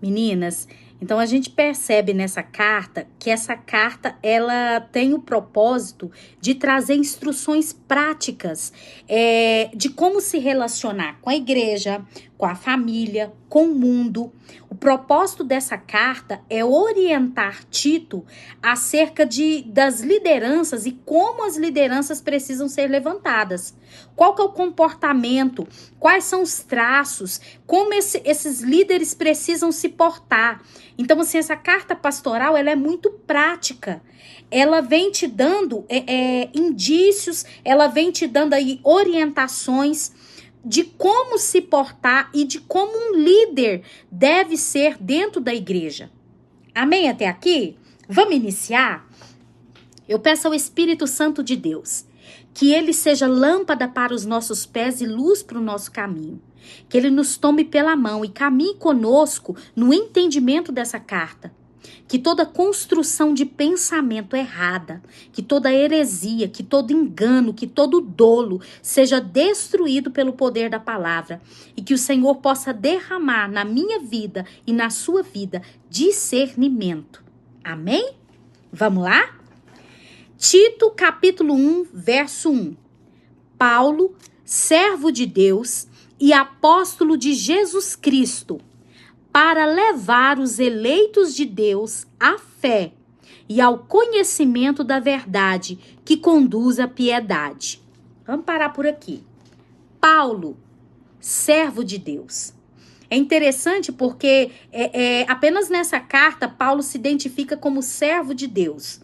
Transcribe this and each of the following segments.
Meninas, então a gente percebe nessa carta que essa carta ela tem o propósito de trazer instruções práticas de como se relacionar com a igreja, com a família, com o mundo. O propósito dessa carta é orientar Tito acerca das lideranças e como as lideranças precisam ser levantadas. Qual que é o comportamento, quais são os traços, como esses líderes precisam se portar. Então, assim, essa carta pastoral, ela é muito prática. Ela vem te dando indícios, ela vem te dando aí orientações de como se portar e de como um líder deve ser dentro da igreja. Amém até aqui? Vamos iniciar? Eu peço ao Espírito Santo de Deus que ele seja lâmpada para os nossos pés e luz para o nosso caminho. Que ele nos tome pela mão e caminhe conosco no entendimento dessa carta. Que toda construção de pensamento errada, que toda heresia, que todo engano, que todo dolo seja destruído pelo poder da palavra. E que o Senhor possa derramar na minha vida e na sua vida discernimento. Amém? Vamos lá? Tito, capítulo 1, verso 1. Paulo, servo de Deus e apóstolo de Jesus Cristo, para levar os eleitos de Deus à fé e ao conhecimento da verdade que conduz à piedade. Vamos parar por aqui. Paulo, servo de Deus. É interessante porque apenas nessa carta Paulo se identifica como servo de Deus.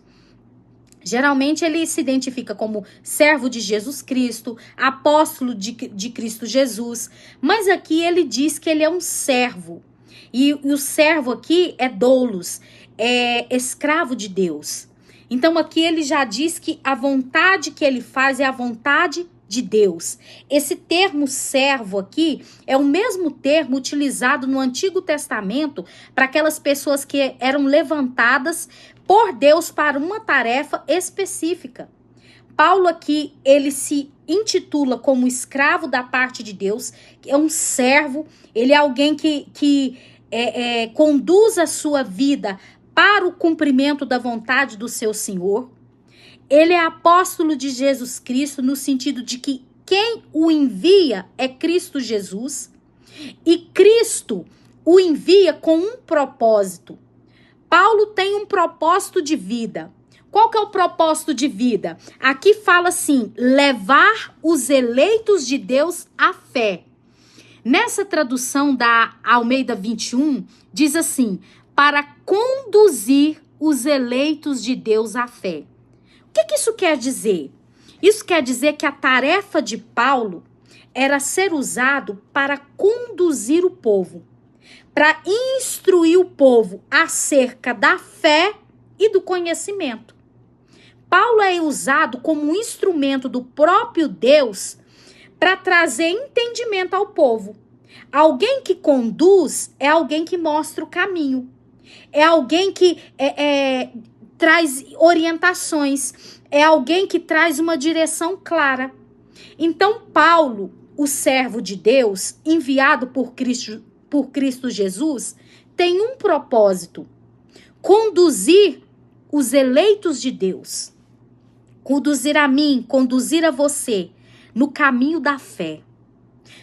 Geralmente ele se identifica como servo de Jesus Cristo, apóstolo de Cristo Jesus, mas aqui ele diz que ele é um servo. E o servo aqui é doulos, é escravo de Deus. Então aqui ele já diz que a vontade que ele faz é a vontade de Deus. Esse termo servo aqui é o mesmo termo utilizado no Antigo Testamento para aquelas pessoas que eram levantadas por Deus para uma tarefa específica. Paulo aqui, ele se intitula como escravo da parte de Deus, é um servo, ele é alguém que conduz a sua vida para o cumprimento da vontade do seu Senhor. Ele é apóstolo de Jesus Cristo no sentido de que quem o envia é Cristo Jesus e Cristo o envia com um propósito. Paulo tem um propósito de vida. Qual que é o propósito de vida? Aqui fala assim, levar os eleitos de Deus à fé. Nessa tradução da Almeida 21, diz assim, para conduzir os eleitos de Deus à fé. O que isso quer dizer? Isso quer dizer que a tarefa de Paulo era ser usado para conduzir o povo, para instruir o povo acerca da fé e do conhecimento. Paulo é usado como um instrumento do próprio Deus para trazer entendimento ao povo. Alguém que conduz é alguém que mostra o caminho. É alguém que traz orientações. É alguém que traz uma direção clara. Então, Paulo, o servo de Deus, enviado por Cristo Jesus, tem um propósito: conduzir os eleitos de Deus. Conduzir a mim, conduzir a você no caminho da fé,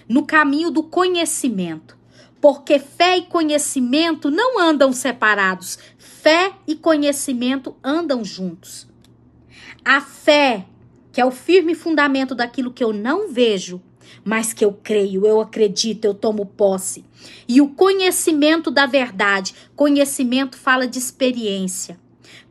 no caminho do conhecimento. Porque fé e conhecimento não andam separados. Fé e conhecimento andam juntos. A fé, que é o firme fundamento daquilo que eu não vejo, mas que eu creio, eu acredito, eu tomo posse. E o conhecimento da verdade. Conhecimento fala de experiência.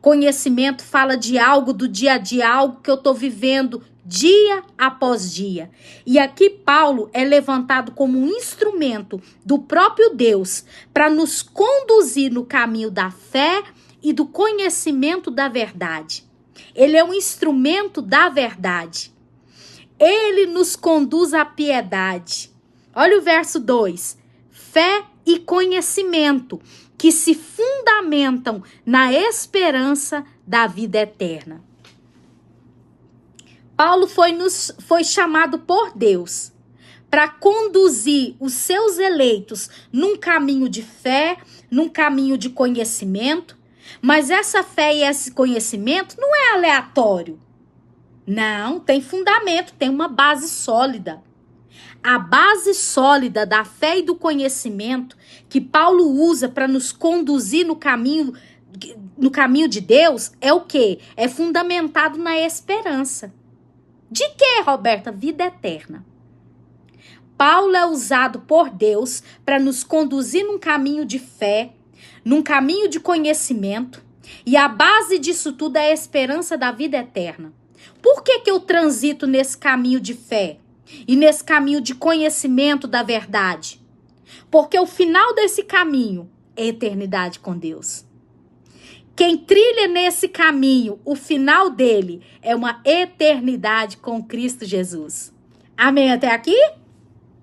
Conhecimento fala de algo do dia a dia, algo que eu estou vivendo dia após dia. E aqui Paulo é levantado como um instrumento do próprio Deus para nos conduzir no caminho da fé e do conhecimento da verdade. Ele é um instrumento da verdade. Ele nos conduz à piedade. Olha o verso 2. Fé e conhecimento que se fundamentam na esperança da vida eterna. Paulo foi chamado por Deus para conduzir os seus eleitos num caminho de fé, num caminho de conhecimento, mas essa fé e esse conhecimento não é aleatório. Não, tem fundamento, tem uma base sólida. A base sólida da fé e do conhecimento que Paulo usa para nos conduzir no caminho de Deus é o quê? É fundamentado na esperança. De quê, Roberta? Vida eterna. Paulo é usado por Deus para nos conduzir num caminho de fé, num caminho de conhecimento, e a base disso tudo é a esperança da vida eterna. Por que eu transito nesse caminho de fé e nesse caminho de conhecimento da verdade? Porque o final desse caminho é eternidade com Deus. Quem trilha nesse caminho, o final dele é uma eternidade com Cristo Jesus. Amém até aqui?